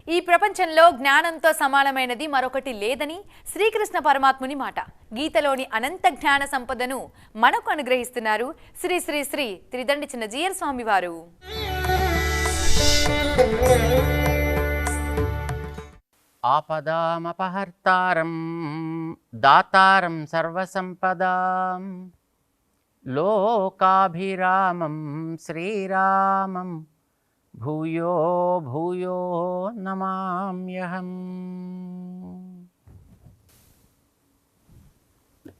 ఈ ప్రపంచంలో జ్ఞానంతో సమానమైనది మరొకటి లేదని శ్రీకృష్ణ పరమాత్ముని మాట. గీతలోని అనంత జ్ఞాన సంపదను మనకు అనుగ్రహిస్తున్నారు శ్రీ శ్రీ శ్రీ త్రిదండి చిన్నజీయర్ స్వామి వారు. ఆపదామపహర్తారం దాతారం సర్వసంపదాం లోకాభిరామం శ్రీరామం భూయో భూయో నమామ్యహం.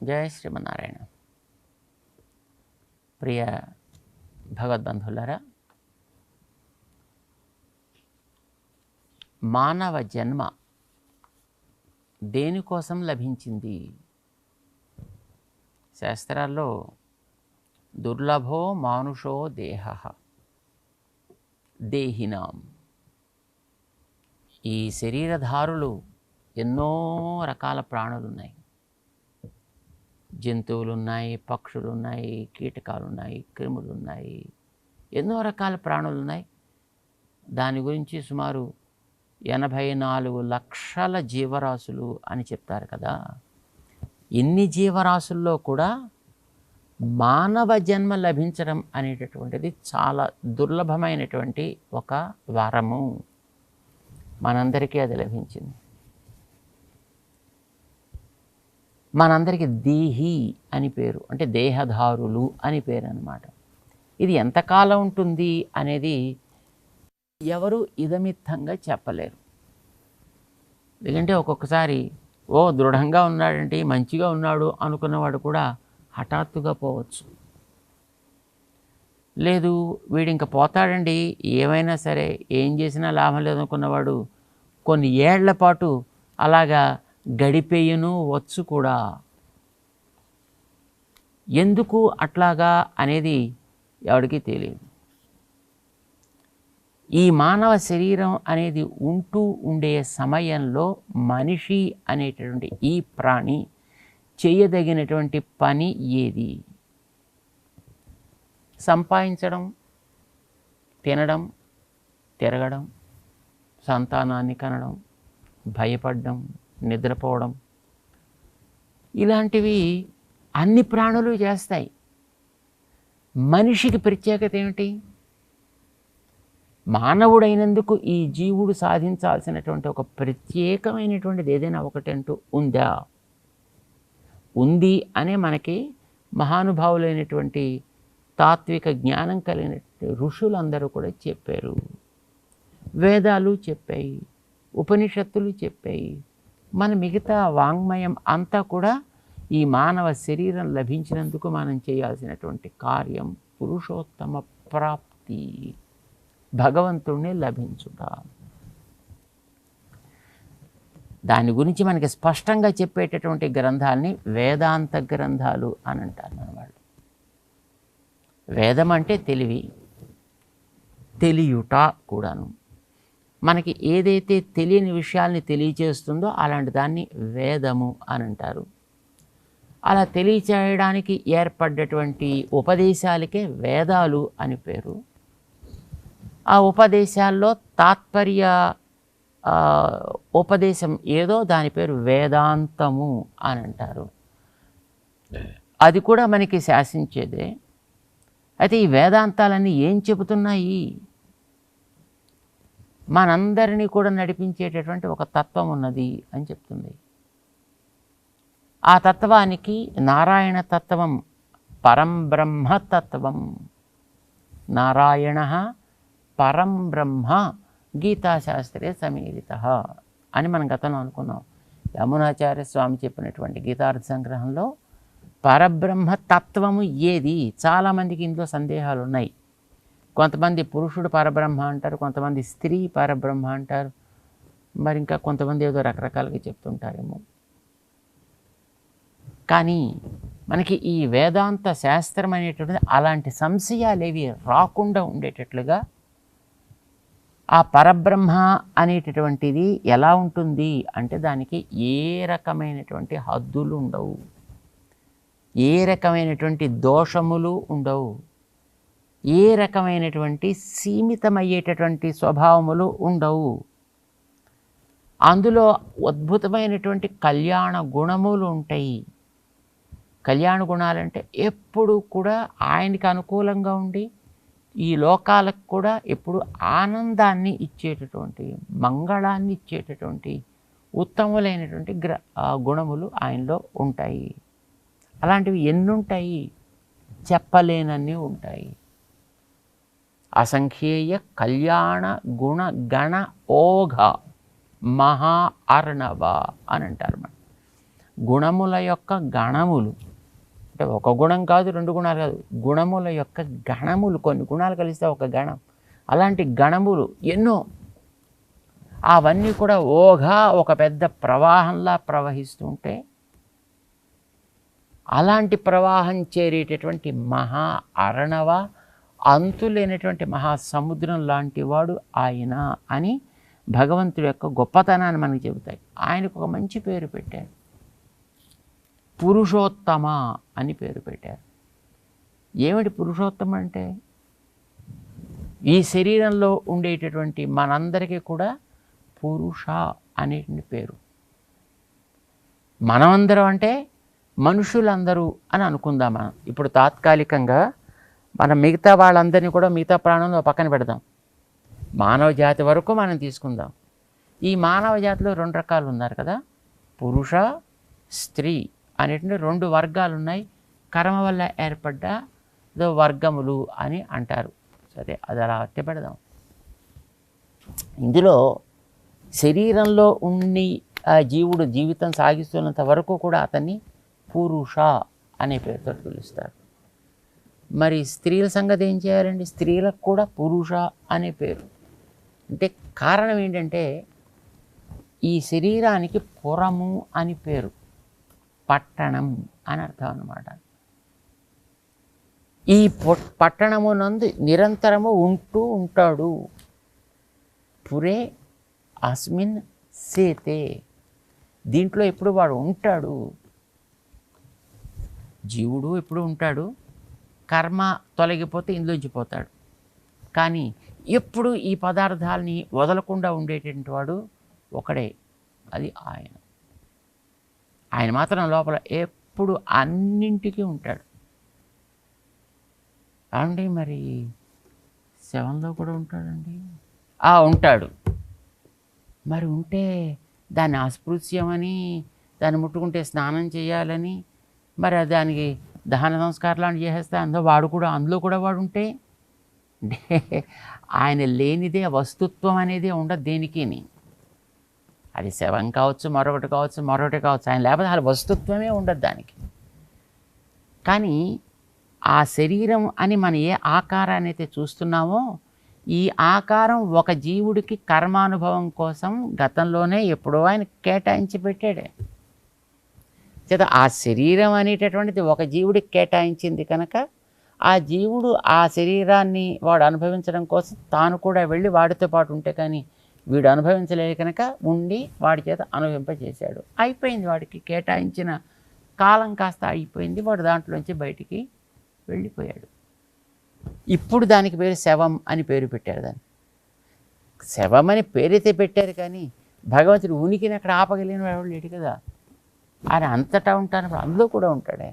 జయ శ్రీమన్నారాయణ. ప్రియ భగవద్బంధులారా, మానవ జన్మ దేనికోసం లభించింది? శాస్త్రాల్లో దుర్లభో మానుషో దేహ దేహినాం, ఈ శరీరధారులు ఎన్నో రకాల ప్రాణులు ఉన్నాయి. జంతువులు ఉన్నాయి, పక్షులు ఉన్నాయి, కీటకాలు ఉన్నాయి, క్రిములు ఉన్నాయి, ఎన్నో రకాల ప్రాణులు ఉన్నాయి. దాని గురించి సుమారు 84 లక్షల జీవరాశులు అని చెప్తారు కదా. ఇన్ని జీవరాశుల్లో కూడా మానవ జన్మ లభించడం అనేటటువంటిది చాలా దుర్లభమైనటువంటి ఒక వరము. మనందరికీ అది లభించింది. మనందరికీ దేహి అని పేరు, అంటే దేహధారులు అని పేరు అన్నమాట. ఇది ఎంతకాలం ఉంటుంది అనేది ఎవరు ఇదమిత్తంగా చెప్పలేరు. ఎందుకంటే ఒక్కొక్కసారి దృఢంగా ఉన్నాడంటే మంచిగా ఉన్నాడు అనుకున్నవాడు కూడా హఠాత్తుగా పోవచ్చు. లేదు వీడు ఇంకా పోతాడండి, ఏమైనా సరే ఏం చేసినా లాభం లేదనుకున్నవాడు కొన్ని ఏళ్ల పాటు అలాగా గడిపేయను వచ్చు కూడా. ఎందుకు అట్లాగా అనేది ఎవడికి తెలియదు. ఈ మానవ శరీరం అనేది ఉంటూ ఉండే సమయంలో మనిషి అనేటటువంటి ఈ ప్రాణి చేయదగినటువంటి పని ఏది? సంపాదించడం, తినడం, తిరగడం, సంతానాన్ని కనడం, భయపడడం, నిద్రపోవడం, ఇలాంటివి అన్ని ప్రాణులు చేస్తాయి. మనిషికి ప్రత్యేకత ఏమిటి? మానవుడైనందుకు ఈ జీవుడు సాధించాల్సినటువంటి ఒక ప్రత్యేకమైనటువంటిది ఏదైనా ఒకటంటూ ఉందా? ఉంది అనే మనకి మహానుభావులైనటువంటి తాత్విక జ్ఞానం కలిగిన ఋషులందరూ కూడా చెప్పారు. వేదాలు చెప్పాయి, ఉపనిషత్తులు చెప్పాయి. మన మిగతా వాంగ్మయం అంతా కూడా ఈ మానవ శరీరం లభించినందుకు మనం చేయాల్సినటువంటి కార్యం పురుషోత్తమ ప్రాప్తి, భగవంతుణ్ణి లభించుట. దాని గురించి మనకి స్పష్టంగా చెప్పేటటువంటి గ్రంథాలని వేదాంత గ్రంథాలు అని అంటారు మన వాళ్ళు. వేదం అంటే తెలివి, తెలియుట కూడాను. మనకి ఏదైతే తెలియని విషయాల్ని తెలియచేస్తుందో అలాంటి దాన్ని వేదము అని అంటారు. అలా తెలియచేయడానికి ఏర్పడ్డటువంటి ఉపదేశాలకే వేదాలు అని పేరు. ఆ ఉపదేశాల్లో తాత్పర్య ఉపదేశం ఏదో దాని పేరు వేదాంతము అని అంటారు. అది కూడా మనకి శాసించేదే. అయితే ఈ వేదాంతాలన్నీ ఏం చెబుతున్నాయి? మనందరినీ కూడా నడిపించేటటువంటి ఒక తత్వం ఉన్నది అని చెప్తుంది. ఆ తత్వానికి నారాయణ తత్వం, పరం బ్రహ్మ తత్వం. నారాయణ పరం బ్రహ్మ గీతాశాస్త్రే సమీరిత అని మనం గతంలో అనుకున్నాం. యమునాచార్య స్వామి చెప్పినటువంటి గీతార్థ సంగ్రహంలో పరబ్రహ్మ తత్వము ఏది? చాలామందికి ఇందులో సందేహాలు ఉన్నాయి. కొంతమంది పురుషుడు పరబ్రహ్మ అంటారు, కొంతమంది స్త్రీ పరబ్రహ్మ అంటారు, మరి ఇంకా కొంతమంది ఏదో రకరకాలుగా చెప్తుంటారేమో. కానీ మనకి ఈ వేదాంత శాస్త్రం అనేటువంటిది అలాంటి సంశయాలేవి రాకుండా ఉండేటట్లుగా ఆ పరబ్రహ్మ అనేటటువంటిది ఎలా ఉంటుంది అంటే దానికి ఏ రకమైనటువంటి హద్దులు ఉండవు, ఏ రకమైనటువంటి దోషములు ఉండవు, ఏ రకమైనటువంటి సీమితమయ్యేటటువంటి స్వభావములు ఉండవు. అందులో అద్భుతమైనటువంటి కళ్యాణ గుణములు ఉంటాయి. కళ్యాణ గుణాలంటే ఎప్పుడు కూడా ఆయనకి అనుకూలంగా ఉండి ఈ లోకాలకు కూడా ఎప్పుడు ఆనందాన్ని ఇచ్చేటటువంటి, మంగళాన్ని ఇచ్చేటటువంటి ఉత్తములైనటువంటి గుణములు ఆయనలో ఉంటాయి. అలాంటివి ఎన్నుంటాయి? చెప్పలేనన్ని ఉంటాయి. అసంఖ్యేయ కళ్యాణ గుణ గణ ఓఘ మహా అర్ణవ అని అంటారు. మన గుణముల యొక్క గణములు అంటే ఒక గుణం కాదు, 2 గుణాలు కాదు, గుణముల యొక్క గణములు, కొన్ని గుణాలు కలిస్తే ఒక గణం. అలాంటి గణములు ఎన్నో. అవన్నీ కూడా ఓఘా ఒక పెద్ద ప్రవాహంలా ప్రవహిస్తుంటే అలాంటి ప్రవాహం చేరేటటువంటి మహా అరణవ, అంతులేనటువంటి మహాసముద్రం లాంటి వాడు ఆయన అని భగవంతుడి యొక్క గొప్పతనాన్ని మనకు చెబుతాయి. ఆయనకు ఒక మంచి పేరు పెట్టారు, పురుషోత్తమ అని పేరు పెట్టారు. ఏమిటి పురుషోత్తమ అంటే? ఈ శరీరంలో ఉండేటటువంటి మనందరికీ కూడా పురుష అనేటువంటి పేరు. మనమందరం అంటే మనుషులందరూ అని అనుకుందాం. మనం ఇప్పుడు తాత్కాలికంగా మనం మిగతా వాళ్ళందరినీ కూడా మిగతా ప్రాణంలో పక్కన పెడదాం. మానవ జాతి వరకు మనం తీసుకుందాం. ఈ మానవ జాతిలో 2 రకాలు ఉన్నారు కదా, పురుష స్త్రీ అనేటువంటి 2 వర్గాలు ఉన్నాయి. కర్మ వల్ల ఏర్పడ్డ వర్గములు అని అంటారు. సరే, అది అలా అట్టే పెడదాం. ఇందులో శరీరంలో ఉండి ఆ జీవుడు జీవితం సాగిస్తున్నంత వరకు కూడా అతన్ని పురుష అనే పేరుతో పిలుస్తారు. మరి స్త్రీల సంగతి ఏం చేయాలండి? స్త్రీలకు కూడా పురుష అనే పేరు. అంటే కారణం ఏంటంటే ఈ శరీరానికి పురము అని పేరు, పట్టణం అని అర్థం అన్నమాట. ఈ పట్టణమునందు నిరంతరము ఉంటూ ఉంటాడు. పురే అస్మిన్ సేతే, దీంట్లో ఎప్పుడు వాడు ఉంటాడు. జీవుడు ఎప్పుడు ఉంటాడు, కర్మ తొలగిపోతే ఇందులోంచి పోతాడు. కానీ ఎప్పుడు ఈ పదార్థాలని వదలకుండా ఉండేటటువంటి వాడు ఒకడే, అది ఆయన. ఆయన మాత్రం లోపల ఎప్పుడు అన్నింటికీ ఉంటాడు. అండి మరి శవంలో కూడా ఉంటాడండి? ఉంటాడు. మరి ఉంటే దాన్ని అస్పృశ్యమని, దాన్ని ముట్టుకుంటే స్నానం చేయాలని, మరి దానికి దహన సంస్కారాలు చేసేస్తే అందులో కూడా వాడు ఉంటే ఆయన లేనిదే వస్తుత్వం అనేది ఉండదు దేనికిని. అది శవం కావచ్చు, మరొకటి కావచ్చు, ఆయన లేకపోతే అసలు వస్తుత్వమే ఉండదు దానికి. కానీ ఆ శరీరం అని మనం ఏ ఆకారాన్ని అయితే చూస్తున్నామో, ఈ ఆకారం ఒక జీవుడికి కర్మానుభవం కోసం గతంలోనే ఎప్పుడో ఆయన కేటాయించి పెట్టాడే. చేత ఆ శరీరం అనేటటువంటిది ఒక జీవుడికి కేటాయించింది కనుక ఆ జీవుడు ఆ శరీరాన్ని వాడు అనుభవించడం కోసం తాను కూడా వెళ్ళి వాడితో పాటు ఉంటే కానీ వీడు అనుభవించలేదు కనుక ఉండి వాడి చేత అనుభవింపజేశాడు. అయిపోయింది, వాడికి కేటాయించిన కాలం కాస్త అయిపోయింది, వాడు దాంట్లోంచి బయటికి వెళ్ళిపోయాడు. ఇప్పుడు దానికి పేరు శవం అని పేరు పెట్టారు. దాన్ని శవం అని పేరైతే పెట్టారు, కానీ భగవంతుడు ఉనికిని అక్కడ ఆపగలిగిన వాడు లేడు కదా. ఆయన అంతటా ఉంటానప్పుడు అందులో కూడా ఉంటాడే.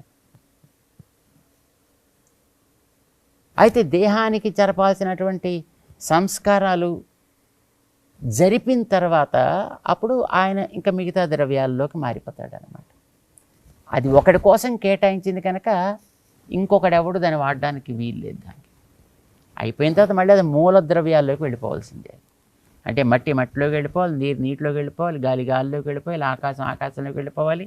అయితే దేహానికి జరపాల్సినటువంటి సంస్కారాలు జరిపిన తర్వాత అప్పుడు ఆయన ఇంకా మిగతా ద్రవ్యాల్లోకి మారిపోతాడు అన్నమాట. అది ఒకడి కోసం కేటాయించింది కనుక ఇంకొకడెవడు దాన్ని వాడడానికి వీలు లేదు. దానికి అయిపోయిన తర్వాత మళ్ళీ అది మూల ద్రవ్యాల్లోకి వెళ్ళిపోవాల్సిందే. అంటే మట్టిలోకి వెళ్ళిపోవాలి, నీటిలోకి వెళ్ళిపోవాలి, గాలిలోకి వెళ్ళిపోవాలి, ఆకాశంలోకి వెళ్ళిపోవాలి.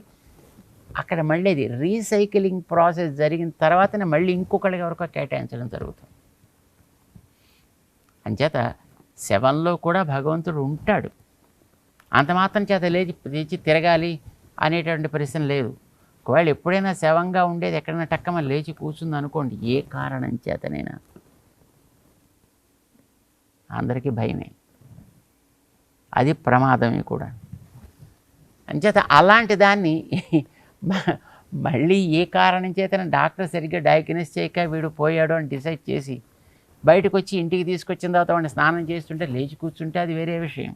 అక్కడ మళ్ళీ అది రీసైక్లింగ్ ప్రాసెస్ జరిగిన తర్వాతనే మళ్ళీ ఇంకొకరికి ఎవరికో కేటాయించడం జరుగుతుంది. అంచేత శవంలో కూడా భగవంతుడు ఉంటాడు. అంత మాత్రం చేత లేచి తిరగాలి అనేటువంటి ప్రశ్న లేదు. ఒకవేళ ఎప్పుడైనా శవంగా ఉండేది ఎక్కడైనా టక్కమ లేచి కూర్చుంది అనుకోండి, ఏ కారణం చేతనైనా అందరికీ భయమే, అది ప్రమాదమే కూడా. అంచేత అలాంటి దాన్ని మళ్ళీ ఏ కారణం చేతన డాక్టర్ సరిగ్గా డయాగ్నోస్ చేయక వీడు పోయాడు అని డిసైడ్ చేసి బయటకు వచ్చి ఇంటికి తీసుకొచ్చిన తర్వాత వాడిని స్నానం చేస్తుంటే లేచి కూర్చుంటే అది వేరే విషయం.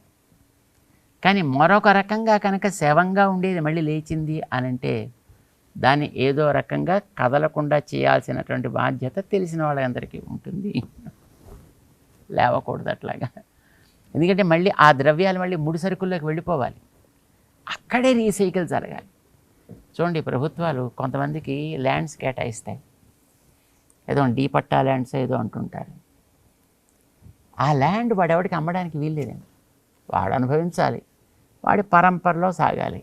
కానీ మరొక రకంగా కనుక శవంగా ఉండేది మళ్ళీ లేచింది అని అంటే దాన్ని ఏదో రకంగా కదలకుండా చేయాల్సినటువంటి బాధ్యత తెలిసిన వాళ్ళందరికీ ఉంటుంది. లేవకూడదు అట్లాగా. ఎందుకంటే మళ్ళీ ఆ ద్రవ్యాలు మళ్ళీ ముడి సరుకుల్లోకి వెళ్ళిపోవాలి, అక్కడే రీసైకిల్ జరగాలి. చూడండి, ప్రభుత్వాలు కొంతమందికి ల్యాండ్స్ కేటాయిస్తాయి, ఏదో డీ పట్టా ల్యాండ్స్ ఏదో అంటుంటారు. ఆ ల్యాండ్ వాడెవడికి అమ్మడానికి వీల్లేదండి, వాడు అనుభవించాలి, వాడి పరంపరలో సాగాలి.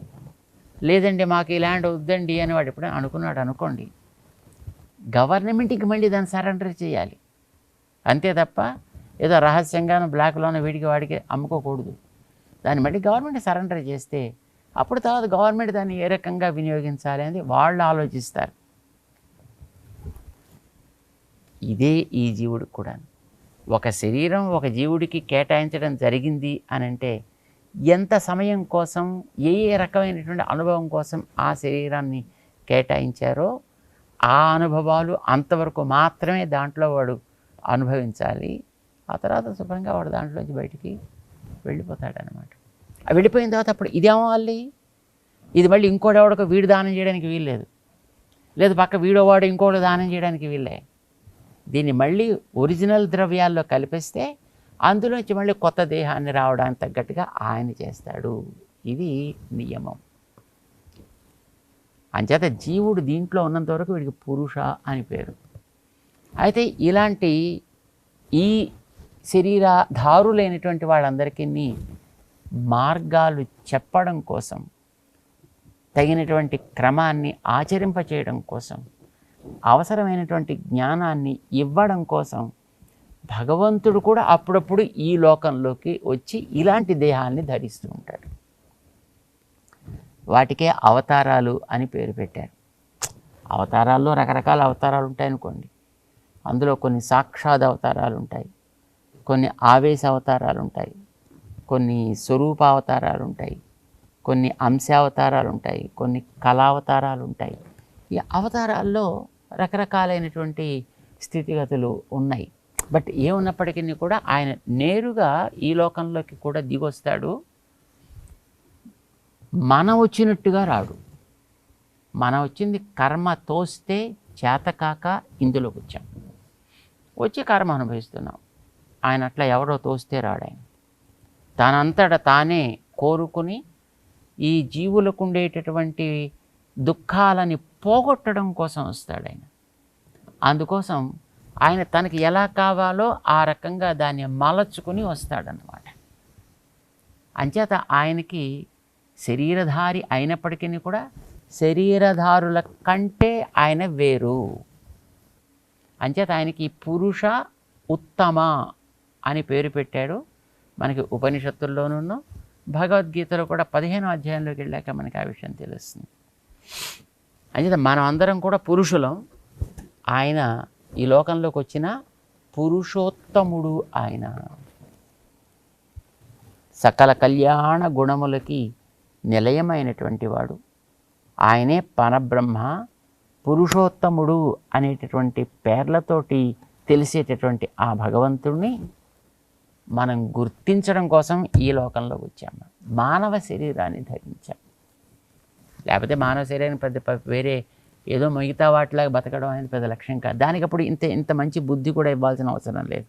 లేదండి మాకు ఈ ల్యాండ్ వద్దండి అని వాడు ఎప్పుడైనా అనుకున్నాడు అనుకోండి, గవర్నమెంట్కి మళ్ళీ దాన్ని సరెండర్ చేయాలి. అంతే తప్ప ఏదో రహస్యంగానూ బ్లాక్లోనూ వీడికి వాడికి అమ్ముకోకూడదు. దాన్ని మళ్ళీ గవర్నమెంట్ సరెండర్ చేస్తే అప్పుడు తర్వాత గవర్నమెంట్ దాన్ని ఏ రకంగా వినియోగించాలి అనేది వాళ్ళు ఆలోచిస్తారు. ఇదే ఈ జీవుడికి కూడా. ఒక శరీరం ఒక జీవుడికి కేటాయించడం జరిగింది అని అంటే ఎంత సమయం కోసం, ఏ ఏ రకమైనటువంటి అనుభవం కోసం ఆ శరీరాన్ని కేటాయించారో ఆ అనుభవాలు అంతవరకు మాత్రమే దాంట్లో వాడు అనుభవించాలి. ఆ తర్వాత శుభ్రంగా వాడు దాంట్లోంచి బయటికి వెళ్ళిపోతాడనమాట. వెళ్ళిపోయిన తర్వాత అప్పుడు ఇదేమవ్వాలి, ఇది మళ్ళీ ఇంకోడెవడకు వీడు దానం చేయడానికి వీల్లేదు, లేదు పక్క వీడోవాడు ఇంకోటి దానం చేయడానికి వీళ్ళే. దీన్ని మళ్ళీ ఒరిజినల్ ద్రవ్యాల్లో కలిపిస్తే అందులోంచి మళ్ళీ కొత్త దేహాన్ని రావడానికి తగ్గట్టుగా ఆయన చేస్తాడు. ఇది నియమం. అంచేత జీవుడు దీంట్లో ఉన్నంత వరకు వీడికి పురుష అని పేరు. అయితే ఇలాంటి ఈ శరీరధారులైనటువంటి వాళ్ళందరికీ మార్గాలు చెప్పడం కోసం, తగినటువంటి క్రమాన్ని ఆచరింపచేయడం కోసం, అవసరమైనటువంటి జ్ఞానాన్ని ఇవ్వడం కోసం భగవంతుడు కూడా అప్పుడప్పుడు ఈ లోకంలోకి వచ్చి ఇలాంటి దేహాన్ని ధరిస్తూ ఉంటాడు. వాటికే అవతారాలు అని పేరు పెట్టారు. అవతారాల్లో రకరకాల అవతారాలు ఉంటాయనుకోండి. అందులో కొన్ని సాక్షాత్ అవతారాలు ఉంటాయి, కొన్ని ఆవేశ అవతారాలు ఉంటాయి, కొన్ని స్వరూప అవతారాలు ఉంటాయి, కొన్ని అంశావతారాలు ఉంటాయి, కొన్ని కళావతారాలు ఉంటాయి. ఈ అవతారాల్లో రకరకాలైనటువంటి స్థితిగతులు ఉన్నాయి. బట్ ఏమున్నప్పటికీ కూడా ఆయన నేరుగా ఈ లోకంలోకి కూడా దిగొస్తాడు. మనం వచ్చినట్టుగా రాడు. మనం వచ్చింది కర్మ తోస్తే చేతకాక ఇందులోకి వచ్చాం, వచ్చి కర్మ అనుభవిస్తున్నాం. ఆయన అట్లా ఎవరో తోస్తే రాడు. ఆయన తనంతట తానే కోరుకుని ఈ జీవులకు ఉండేటటువంటి దుఃఖాలని పోగొట్టడం కోసం వస్తాడు ఆయన. అందుకోసం ఆయన తనకి ఎలా కావాలో ఆ రకంగా దాన్ని మలచుకుని వస్తాడనమాట. అంచేత ఆయనకి శరీరధారి అయినప్పటికీ కూడా శరీరధారుల కంటే ఆయన వేరు. అంచేత ఆయనకి పురుష ఉత్తమ అని పేరు పెట్టాడు. మనకి ఉపనిషత్తుల్లోనూ భగవద్గీతలో కూడా 15వ అధ్యాయంలోకి వెళ్ళాక మనకి ఆ విషయం తెలుస్తుంది. అంచేత మనం అందరం కూడా పురుషులం. ఆయన ఈ లోకంలోకి వచ్చిన పురుషోత్తముడు. ఆయన సకల కళ్యాణ గుణములకి నిలయమైనటువంటి వాడు. ఆయనే పరబ్రహ్మ. పురుషోత్తముడు అనేటటువంటి పేర్లతోటి తెలిసేటటువంటి ఆ భగవంతుడిని మనం గుర్తించడం కోసం ఈ లోకంలోకి వచ్చాము. మానవ శరీరాన్ని ధరించాం. లేకపోతే మానవ శరీరాన్ని పెద్ద వేరే ఏదో మిగతా వాటిలాగా బతకడం అనేది పెద్ద లక్ష్యం కాదు. దానికి అప్పుడు ఇంత మంచి బుద్ధి కూడా ఇవ్వాల్సిన అవసరం లేదు.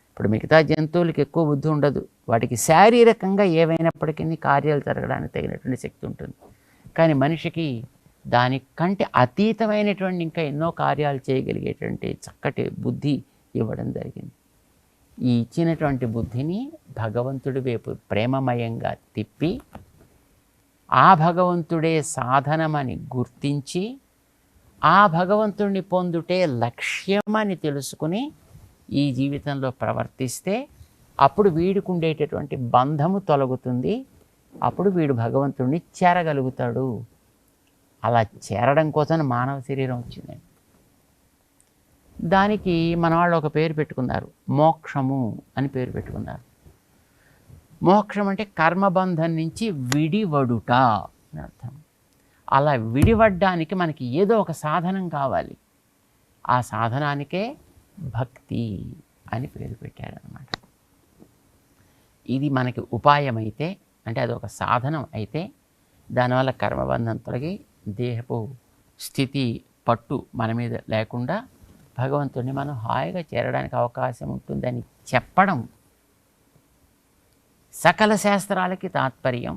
ఇప్పుడు మిగతా జంతువులకి ఎక్కువ బుద్ధి ఉండదు. వాటికి శారీరకంగా ఏవైనప్పటికీ కార్యాలు జరగడానికి తగినటువంటి శక్తి ఉంటుంది. కానీ మనిషికి దానికంటే అతీతమైనటువంటి ఇంకా ఎన్నో కార్యాలు చేయగలిగేటువంటి చక్కటి బుద్ధి ఇవ్వడం జరిగింది. ఈ ఇచ్చినటువంటి బుద్ధిని భగవంతుడి వైపు ప్రేమమయంగా తిప్పి ఆ భగవంతుడే సాధనమని గుర్తించి ఆ భగవంతుడిని పొందుటే లక్ష్యమని తెలుసుకుని ఈ జీవితంలో ప్రవర్తిస్తే అప్పుడు వీడికి ఉండేటటువంటి బంధము తొలగుతుంది. అప్పుడు వీడు భగవంతుడిని చేరగలుగుతాడు. అలా చేరడం కోసం మానవ శరీరం వచ్చిందండి. దానికి మన వాళ్ళు ఒక పేరు పెట్టుకున్నారు, మోక్షము అని పేరు పెట్టుకున్నారు. మోక్షం అంటే కర్మబంధం నుంచి విడివడుట అని అర్థం. అలా విడివడ్డానికి మనకి ఏదో ఒక సాధనం కావాలి. ఆ సాధనానికే భక్తి అని పేరు పెట్టారనమాట. ఇది మనకి ఉపాయం అయితే అంటే అదొక సాధనం అయితే దానివల్ల కర్మబంధం తొలగి దేహపు స్థితి పట్టు మన మీద లేకుండా భగవంతుడిని మనం హాయిగా చేరడానికి అవకాశం ఉంటుందని చెప్పడం సకల శాస్త్రాలకి తాత్పర్యం.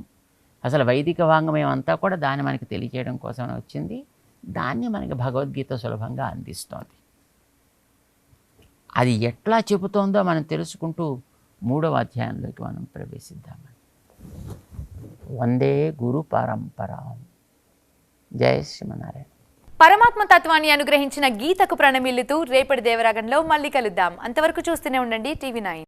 అసలు వైదిక వాంగ్మయం అంతా కూడా దాన్ని మనకి తెలియజేయడం కోసం వచ్చింది. దాన్ని మనకి భగవద్గీత సులభంగా అందిస్తోంది. అది ఎట్లా చెబుతోందో మనం తెలుసుకుంటూ 3వ అధ్యాయంలోకి మనం ప్రవేశిద్దామని. వందే గురు పరంపరాం. జయ శ్రీమన్నారాయణ. పరమాత్మ తత్వాన్ని అనుగ్రహించిన గీతకు ప్రణమిల్లుతూ రేపటి దేవరాగంలో మళ్ళీ కలుద్దాం. అంతవరకు చూస్తూనే ఉండండి టీవీ9.